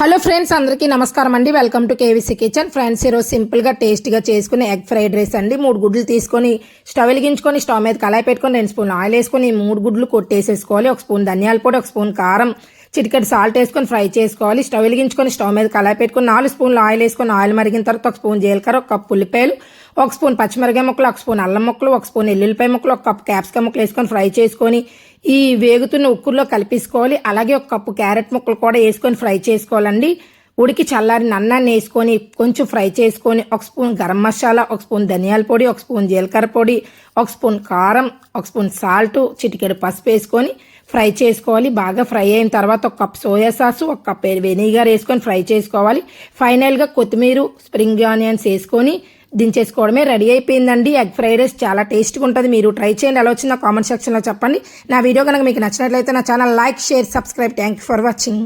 Hello friends, అందరికీ నమస్కారం అండి. Welcome to KVC kitchen. Friends, ఈరోజు సింపుల్గా టేస్టీగా చేసుకుని ఎగ్ ఫ్రైడ్ రైస్ అండి. 3 గుడ్లు తీసుకొని స్టవ్ వెలిగించుకొని స్టవ్ మీద కళాయి పెట్టుకొని 2 స్పూన్లు ఆయిల్ వేసుకొని 3 గుడ్లు కొట్టేసేసుకోవాలి. 1 స్పూన్ ధనియాల పొడి, 1 స్పూన్ కారం, చిటికెడు సాల్ట్ వేసుకొని ఫ్రై చేసుకోవాలి. స్టవ్ వెలిగించుకొని స్టవ్ మీద కళాయి పెట్టుకొని 4 స్పూన్లు ఆయిల్ వేసుకొని ఆయిల్ మరిగిన తర్వాత 1 స్పూన్ జీలకర్ర, 1 కప్పు ఉల్లిపాయలు, 1 స్పూన్ పచ్చిమిరపకాయ ముక్కలు, 1 స్పూన్ అల్లం ముక్కలు, 1 స్పూన్ ఎల్లుల్లిపాయ ముక్కలు, 1 కప్పు క్యాప్సికమ్ ముక్కలు వేసుకొని ఫ్రై చేసుకొని ఈ వేగుతున్న ఉక్కుల్లో కలిపేసుకోవాలి. అలాగే 1 కప్పు క్యారెట్ ముక్కలు కూడా వేసుకొని ఫ్రై చేసుకోవాలండి. ఉడికి చల్లారిన అన్నాన్ని వేసుకొని కొంచెం ఫ్రై చేసుకొని 1 స్పూన్ గరం మసాలా, 1 స్పూన్ ధనియాల పొడి, 1 స్పూన్ జీలకర్ర పొడి, 1 స్పూన్ కారం, 1 స్పూన్ సాల్ట్, చిటికెడు పసుపు వేసుకొని ఫ్రై చేసుకోవాలి. బాగా ఫ్రై అయిన తర్వాత 1 cup soya sauce, 1 cup vinegar వేసుకొని ఫ్రై చేసుకోవాలి. ఫైనల్గా కొత్తిమీర, స్ప్రింగ్ ఆనియన్స్ వేసుకొని దించేసుకోవడమే. రెడీ అయిపోయిందండి ఎగ్ ఫ్రైడ్ రైస్. చాలా టేస్ట్గా ఉంటుంది. మీరు ట్రై చేయండి. ఎలా వచ్చిందో కామెంట్ సెక్షన్లో చెప్పండి. నా వీడియో కనుక మీకు నచ్చినట్లయితే నా channel like, share, subscribe. Thank you for watching.